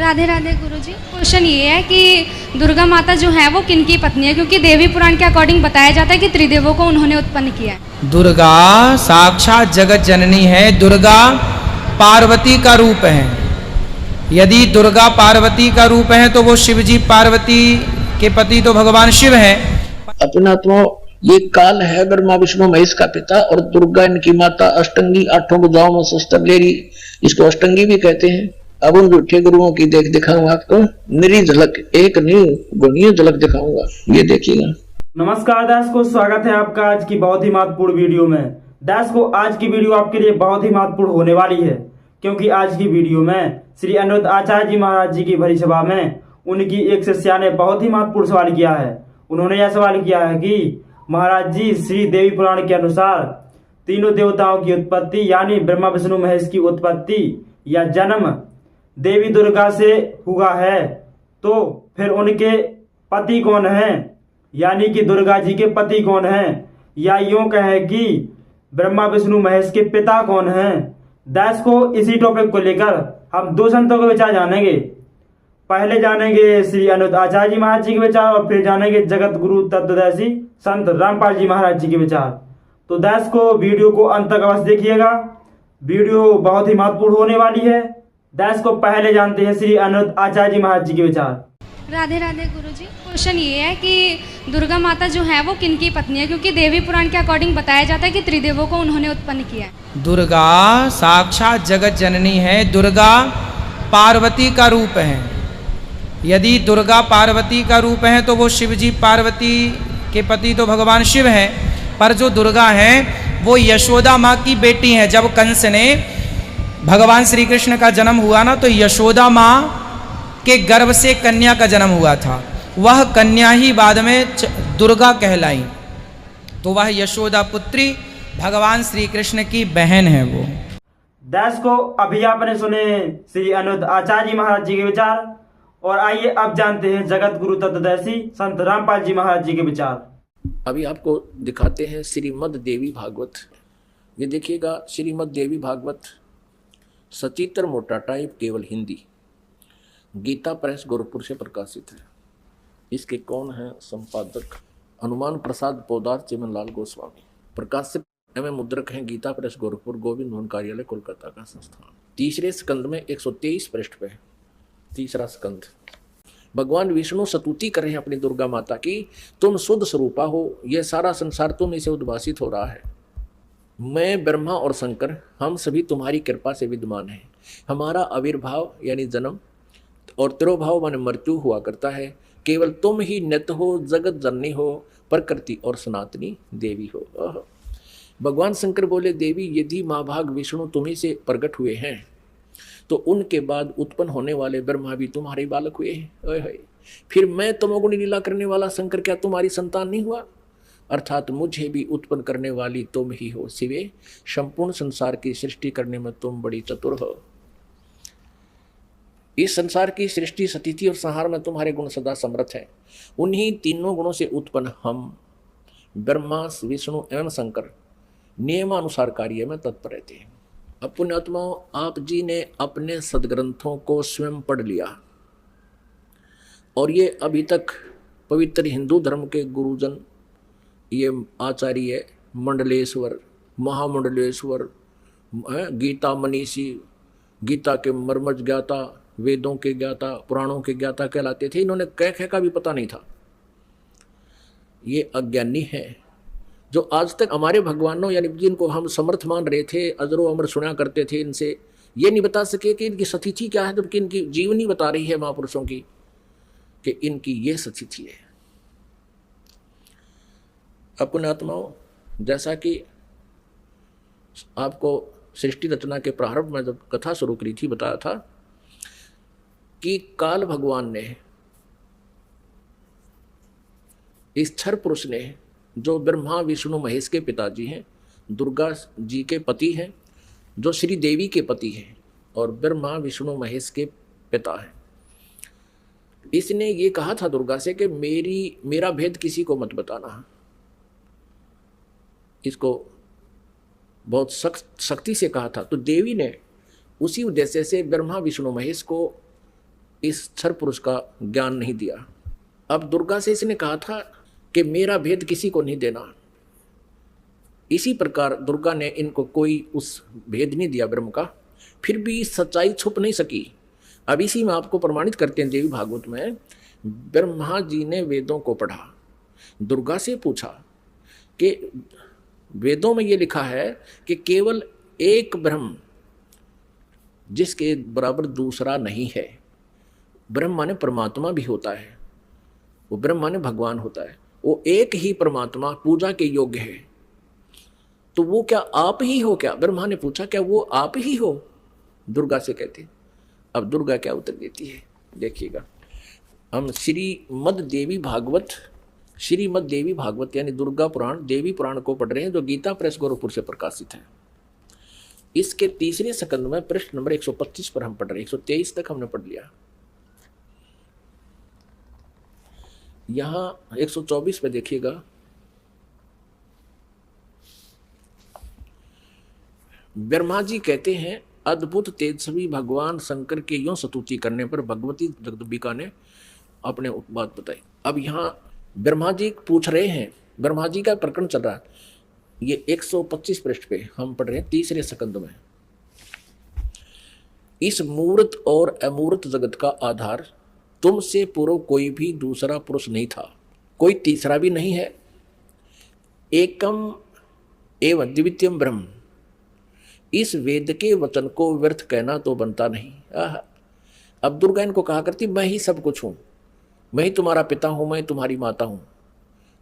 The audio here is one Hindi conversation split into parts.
राधे राधे गुरुजी। क्वेश्चन ये है कि दुर्गा माता जो है वो किन की पत्नी है, क्योंकि देवी पुराण के अकॉर्डिंग बताया जाता है कि त्रिदेवों को उन्होंने उत्पन्न किया है। दुर्गा साक्षात जगत जननी है। दुर्गा पार्वती का रूप है। यदि दुर्गा पार्वती का रूप है तो वो शिव जी पार्वती के पति तो भगवान शिव हैं। अपना तो ये काल है ब्रह्मा विष्णु महेश का पिता, और दुर्गा इनकी माता अष्टंगी, आठों भुजाओं में शस्त्र ले रही, इसको अष्टंगी भी कहते हैं। अब उन झूठे गुरुओं की देख दिखाऊंगा आपको, निरी झलक, एक नहीं गुणीय झलक दिखाऊंगा, ये देखिएगा। नमस्कार दोस्तों, स्वागत है आपका आज की बहुत ही महत्वपूर्ण वीडियो में। दोस्तों आज की वीडियो आपके लिए बहुत ही महत्वपूर्ण होने वाली है, क्योंकि आज की वीडियो में श्री अनिरुद्ध आचार्य जी महाराज जी की भरी सभा में उनकी एक शिष्या ने बहुत ही महत्वपूर्ण सवाल किया है। उन्होंने यह सवाल किया है कि महाराज जी, श्री देवी पुराण के अनुसार तीनों देवताओं की उत्पत्ति यानी ब्रह्मा विष्णु महेश की उत्पत्ति या जन्म देवी दुर्गा से हुआ है, तो फिर उनके पति कौन हैं, यानी कि दुर्गा जी के पति कौन हैं, या यूं कहें कि ब्रह्मा विष्णु महेश के पिता कौन हैं। दास को इसी टॉपिक को लेकर हम दो संतों के विचार जानेंगे। पहले जानेंगे श्री अनिरुद्ध आचार्य जी महाराज जी के विचार, और फिर जानेंगे जगत गुरु तत्वदर्शी संत रामपाल जी महाराज जी के विचार। तो दास को वीडियो को अंत तक अवश्य देखिएगा, वीडियो बहुत ही महत्वपूर्ण होने वाली है। दास को पहले जानते हैं श्री अनिरुद्ध आचार्य जी महाराज जी के विचार। राधे राधे गुरुजी। क्वेश्चन ये है कि दुर्गा माता जो है वो किन की पत्नी है, क्योंकि देवी पुराण के अकॉर्डिंग बताया जाता है कि त्रिदेवों को उन्होंने उत्पन्न किया है। दुर्गा साक्षात जगत जननी है। दुर्गा पार्वती का रूप है। यदि दुर्गा पार्वती का रूप है तो वो शिव जी पार्वती के पति तो भगवान शिव हैं। पर जो दुर्गा हैं वो यशोदा माँ की बेटी हैं। जब कंस ने भगवान श्री कृष्ण का जन्म हुआ ना, तो यशोदा माँ के गर्भ से कन्या का जन्म हुआ था। वह कन्या ही बाद में दुर्गा कहलाई। तो वह यशोदा पुत्री भगवान श्री कृष्ण की बहन है वो। दास को अभी आपने सुने श्री अनिरुद्ध आचार्य जी महाराज जी के विचार, और आइए अब जानते हैं जगत गुरु तत्वदर्शी संत रामपाल जी महाराज जी के विचार। अभी आपको दिखाते हैं श्रीमद् देवी भागवत। ये देखिएगा, श्रीमद् देवी भागवत सचित्र मोटा टाइप, केवल हिंदी, गीता प्रेस गोरखपुर से प्रकाशित है। इसके कौन है संपादक? हनुमान प्रसाद पोदार चिमनलाल गोस्वामी। प्रकाशक एवं मुद्रक हैं गीता प्रेस गोरखपुर, गोविंद भवन कार्यालय कोलकाता का संस्थान। तीसरे स्कंद में 123 पृष्ठ पे, तीसरा स्कंद। भगवान विष्णु स्तुति कर रहे हैं अपनी दुर्गा माता की, तुम शुद्ध स्वरूपा हो, यह सारा संसार तुम इसे उद्भासित हो रहा है। मैं ब्रह्मा और शंकर हम सभी तुम्हारी कृपा से विद्यमान हैं। हमारा आविर्भाव यानी जन्म और तिरोभाव माने मृत्यु हुआ करता है। केवल तुम ही नित्य हो, जगत जननी हो, प्रकृति और सनातनी देवी हो। भगवान शंकर बोले, देवी यदि महाभाग विष्णु तुम्ही से प्रकट हुए हैं तो उनके बाद उत्पन्न होने वाले ब्रह्मा भी तुम्हारे बालक हुए हैं। फिर मैं तमोगुणी लीला करने वाला शंकर क्या तुम्हारी संतान नहीं हुआ? अर्थात मुझे भी उत्पन्न करने वाली तुम ही हो शिवे। संपूर्ण संसार की सृष्टि करने में तुम बड़ी चतुर हो। इस संसार की सृष्टि, स्थिति और संहार में तुम्हारे गुण सदा समर्थ है। उन्हीं तीनों गुणों से उत्पन्न हम ब्रह्मा, विष्णु एवं शंकर नियमानुसार कार्य में तत्पर रहते हैं। अपने आत्माओं, आप जी ने अपने सदग्रंथों को स्वयं पढ़ लिया, और ये अभी तक पवित्र हिंदू धर्म के गुरुजन, ये आचार्य मंडलेश्वर, महामंडलेश्वर, गीता मनीषी, गीता के मर्मज ज्ञाता, वेदों के ज्ञाता, पुराणों के ज्ञाता कहलाते थे। इन्होंने कह का भी पता नहीं था। ये अज्ञानी है जो आज तक हमारे भगवानों यानी जिनको हम समर्थ मान रहे थे, अजरो अमर सुना करते थे, इनसे ये नहीं बता सके कि इनकी स्थिति क्या है, जबकि इनकी जीवनी बता रही है महापुरुषों की कि इनकी ये स्थिति है। अपने आत्माओं, जैसा कि आपको सृष्टि रचना के प्रारंभ में जब कथा शुरू करी थी बताया था कि काल भगवान ने, इस क्षर पुरुष ने, जो ब्रह्मा विष्णु महेश के पिताजी हैं, दुर्गा जी के पति हैं, जो श्री देवी के पति हैं और ब्रह्मा विष्णु महेश के पिता हैं, इसने ये कहा था दुर्गा से कि मेरा भेद किसी को मत बताना। इसको बहुत सख्ती से कहा था। तो देवी ने उसी उद्देश्य से ब्रह्मा विष्णु महेश को इस क्षर पुरुष का ज्ञान नहीं दिया। अब दुर्गा से इसने कहा था कि मेरा भेद किसी को नहीं देना। इसी प्रकार दुर्गा ने इनको कोई उस भेद नहीं दिया ब्रह्म का, फिर भी सच्चाई छुप नहीं सकी। अब इसी में आपको प्रमाणित करते हैं देवी भागवत में, ब्रह्मा जी ने वेदों को पढ़ा, दुर्गा से पूछा कि वेदों में ये लिखा है कि केवल एक ब्रह्म जिसके बराबर दूसरा नहीं है। ब्रह्म माने परमात्मा भी होता है, वो ब्रह्म माने भगवान होता है, वो एक ही परमात्मा पूजा के योग्य है। तो वो क्या आप ही हो क्या? ब्रह्मा ने पूछा क्या वो आप ही हो? दुर्गा से कहते। अब दुर्गा क्या उत्तर देती है देखिएगा। हम श्रीमद् देवी भागवत यानी दुर्गा पुराण देवी पुराण को पढ़ रहे हैं, जो गीता प्रेस गोरखपुर से प्रकाशित है। इसके तीसरे स्कंद में पृष्ठ नंबर 125 पर हम पढ़ रहे हैं। 123 तक हमने पढ़ लिया। यहां 124 पे देखिएगा, ब्रह्मा जी कहते हैं अद्भुत तेजस्वी भगवान शंकर के यूं स्तुति करने पर भगवती जगदम्बिका ने अपने बात बताई। अब यहाँ ब्रह्मा जी पूछ रहे हैं, ब्रह्मा जी का प्रकरण चल रहा है। ये 125 पृष्ठ पे हम पढ़ रहे हैं तीसरे स्कंद में। इस मूर्त और अमूर्त जगत का आधार तुमसे पूर्व कोई भी दूसरा पुरुष नहीं था, कोई तीसरा भी नहीं है। एकम एवं द्वितीयम ब्रह्म, इस वेद के वचन को व्यर्थ कहना तो बनता नहीं। अब दुर्गा इनको कहा करती मैं ही सब कुछ हूं, मैं ही तुम्हारा पिता हूं, मैं तुम्हारी माता हूं।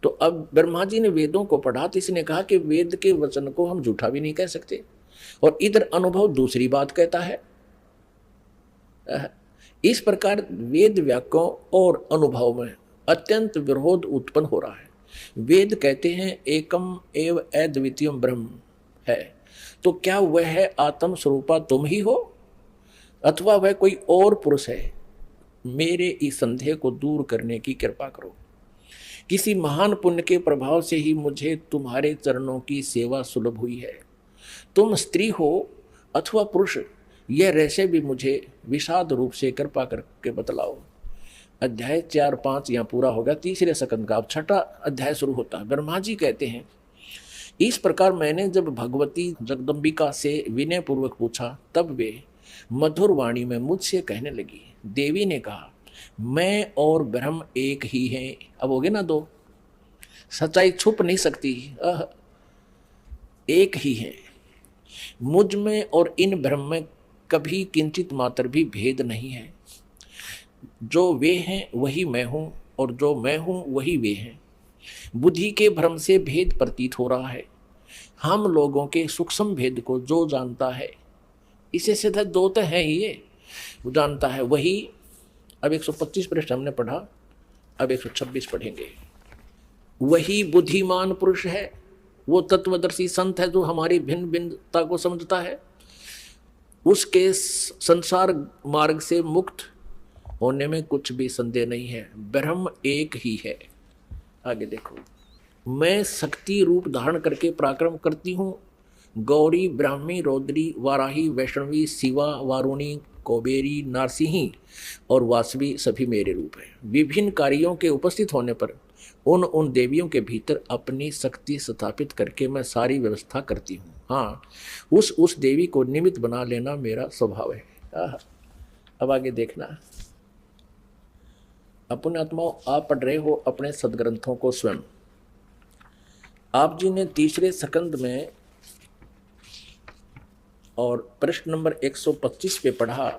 तो अब ब्रह्मा जी ने वेदों को पढ़ा तो इसने कहा कि वेद के वचन को हम झूठा भी नहीं कह सकते, और इधर अनुभव दूसरी बात कहता है। इस प्रकार वेद वाक्यों और अनुभव में अत्यंत विरोध उत्पन्न हो रहा है। वेद कहते हैं एकम एव अद्वितीयम ब्रह्म है, तो क्या वह आत्म स्वरूपा तुम ही हो अथवा वह कोई और पुरुष है? मेरे इस संदेह को दूर करने की कृपा करो। किसी महान पुण्य के प्रभाव से ही मुझे तुम्हारे चरणों की सेवा सुलभ हुई है। तुम स्त्री हो अथवा पुरुष, यह रहस्य भी मुझे विषाद रूप से कृपा करके बतलाओ। अध्याय 4-5 यहाँ पूरा होगा। तीसरे स्कंद का अब छठा अध्याय शुरू होता है। ब्रह्मा जी कहते हैं इस प्रकार मैंने जब भगवती जगदम्बिका से विनय पूर्वक पूछा, तब वे मधुर वाणी में मुझसे कहने लगी। देवी ने कहा मैं और ब्रह्म एक ही हैं। अब हो गए ना दो, सच्चाई छुप नहीं सकती, एक ही है। मुझ में और इन ब्रह्म में कभी किंचित मात्र भी भेद नहीं है। जो वे हैं वही मैं हूँ, और जो मैं हूँ वही वे हैं। बुद्धि के भ्रम से भेद प्रतीत हो रहा है। हम लोगों के सूक्ष्म भेद को जो जानता है, इसे सीधा दो तो है ही, ये वो जानता है वही। अब 125 पृष्ठ हमने पढ़ा, अब 126 पढ़ेंगे। वही बुद्धिमान पुरुष है, वो तत्वदर्शी संत है जो हमारी भिन्न भिन्नता को समझता है। उसके संसार मार्ग से मुक्त होने में कुछ भी संदेह नहीं है। ब्रह्म एक ही है। आगे देखो, मैं शक्ति रूप धारण करके पराक्रम करती हूँ। गौरी, ब्राह्मी, रौद्री, वाराही, वैष्णवी, शिवा, वारुणी, कुबेरी, नारसिंही और वासवी सभी मेरे रूप हैं। विभिन्न कार्यों के उपस्थित होने पर उन देवियों के भीतर अपनी शक्ति स्थापित करके मैं सारी व्यवस्था करती हूँ। हाँ, उस देवी को निमित्त बना लेना मेरा स्वभाव है। अब आगे देखना। अपने आत्माओं, आप पढ़ रहे हो अपने सदग्रंथों को स्वयं। आप जी ने तीसरे स्कंद में और प्रश्न नंबर 125 पे पढ़ा।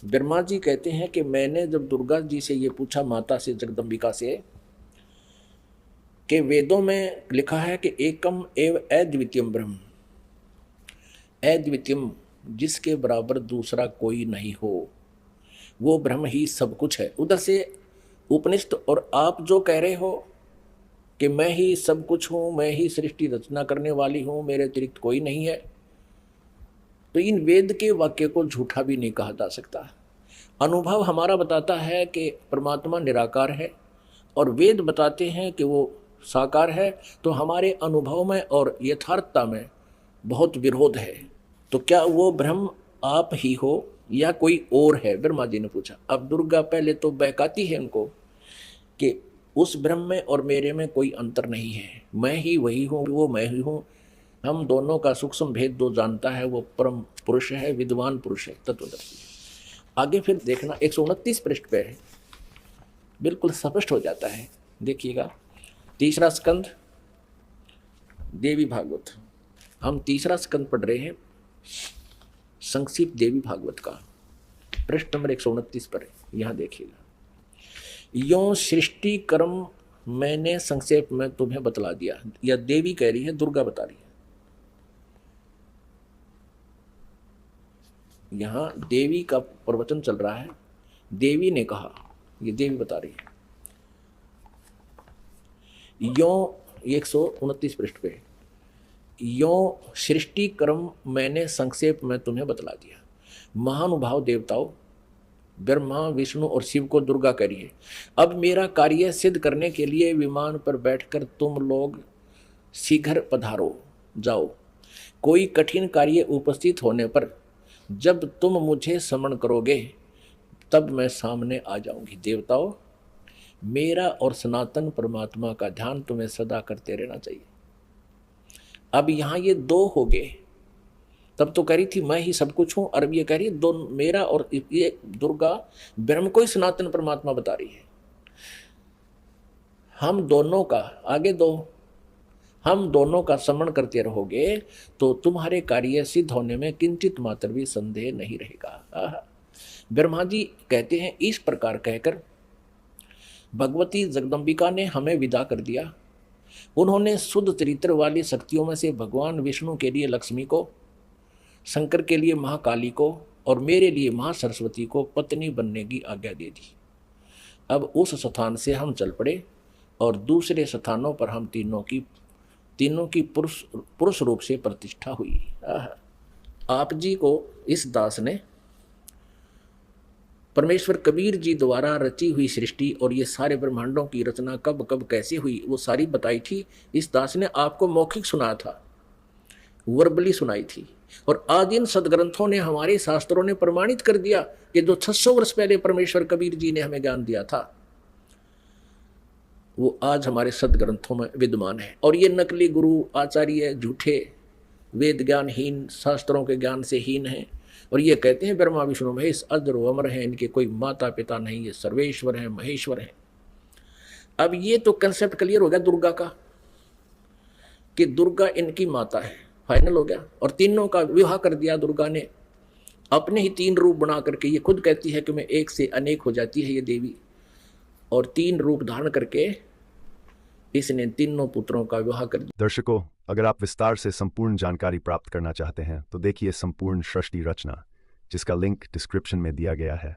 ब्रह्मा जी कहते हैं कि मैंने जब दुर्गा जी से ये पूछा, माता से जगदम्बिका से, कि वेदों में लिखा है कि एकम एव अद्वितीयम ब्रह्म, अद्वितीयम जिसके बराबर दूसरा कोई नहीं हो, वो ब्रह्म ही सब कुछ है। उधर से उपनिषद और आप जो कह रहे हो कि मैं ही सब कुछ हूँ, मैं ही सृष्टि रचना करने वाली हूँ, मेरे अतिरिक्त कोई नहीं है, तो इन वेद के वाक्य को झूठा भी नहीं कहा जा सकता। अनुभव हमारा बताता है कि परमात्मा निराकार है और वेद बताते हैं कि वो साकार है, तो हमारे अनुभव में और यथार्थता में बहुत विरोध है। तो क्या वो ब्रह्म आप ही हो या कोई और है? ब्रह्मा जी ने पूछा। अब दुर्गा पहले तो बहकाती है उनको कि उस ब्रह्म में और मेरे में कोई अंतर नहीं है, मैं ही वही हूँ, वो मैं ही हूँ, हम दोनों का सूक्ष्म भेद दो जानता है, वो परम पुरुष है, विद्वान पुरुष है, तत्वदर्शी है। आगे फिर देखना 129 पृष्ठ पे है, बिल्कुल स्पष्ट हो जाता है। देखिएगा, तीसरा स्कंद देवी भागवत, हम तीसरा स्कंद पढ़ रहे हैं, संक्षिप्त देवी भागवत का, पृष्ठ नंबर 129 पर है। यहाँ देखिएगा, यो सृष्टि कर्म मैंने संक्षेप में तुम्हें बतला दिया। यह देवी कह रही है, दुर्गा बता रही है। यहां देवी का प्रवचन चल रहा है, देवी ने कहा, ये देवी बता रही है। यो 129 पृष्ठ पे, यो सृष्टि कर्म मैंने संक्षेप में तुम्हें बतला दिया। महानुभाव देवताओं, ब्रह्मा विष्णु और शिव को दुर्गा करी है। अब मेरा कार्य सिद्ध करने के लिए विमान पर बैठकर तुम लोग शीघ्र पधारो जाओ। कोई कठिन कार्य उपस्थित होने पर जब तुम मुझे स्मरण करोगे तब मैं सामने आ जाऊंगी। देवताओं, मेरा और सनातन परमात्मा का ध्यान तुम्हें सदा करते रहना चाहिए। अब यहाँ ये दो हो गए, तब तो कह रही थी मैं ही सब कुछ हूं, और अब ये कह रही है दो, मेरा और ये दुर्गा ब्रह्म को ही सनातन परमात्मा बता रही है। हम दोनों का, आगे दो, हम दोनों का स्मरण करते रहोगे तो तुम्हारे कार्य सिद्ध होने में किंचित मात्र भी संदेह नहीं रहेगा। ब्रह्मा जी कहते हैं, इस प्रकार कहकर भगवती जगदम्बिका ने हमें विदा कर दिया। उन्होंने शुद्ध चरित्र वाली शक्तियों में से भगवान विष्णु के लिए लक्ष्मी को, शंकर के लिए महाकाली को और मेरे लिए महासरस्वती को पत्नी बनने की आज्ञा दे दी। अब उस स्थान से हम चल पड़े और दूसरे स्थानों पर हम तीनों की पुरुष रूप से प्रतिष्ठा हुई। आप जी को इस दास ने परमेश्वर कबीर जी द्वारा रची हुई सृष्टि और ये सारे ब्रह्मांडों की रचना कब कब कैसे हुई वो सारी बताई थी। इस दास ने आपको मौखिक सुनाया था, वर्बली सुनाई थी, और आज इन सदग्रंथों ने, हमारे शास्त्रों ने प्रमाणित कर दिया कि जो 600 वर्ष पहले परमेश्वर कबीर जी ने हमें ज्ञान दिया था वो आज हमारे सदग्रंथों में विद्यमान है। और ये नकली गुरु आचार्य झूठे, वेद ज्ञानहीन, शास्त्रों के ज्ञान से हीन हैं, और ये कहते हैं ब्रह्मा विष्णु महेश अजर व अमर हैं, इनके कोई माता पिता नहीं, ये सर्वेश्वर हैं, महेश्वर हैं। अब ये तो कंसेप्ट क्लियर हो गया दुर्गा का कि दुर्गा इनकी माता है, फाइनल हो गया। और तीनों का विवाह कर दिया दुर्गा ने, अपने ही 3 रूप बना करके। ये खुद कहती है कि मैं एक से अनेक हो जाती है ये देवी, और 3 रूप धारण करके इसने तीनों पुत्रों का विवाह कर दिया। दर्शकों, अगर आप विस्तार से संपूर्ण जानकारी प्राप्त करना चाहते हैं तो देखिए संपूर्ण सृष्टि रचना, जिसका लिंक डिस्क्रिप्शन में दिया गया है।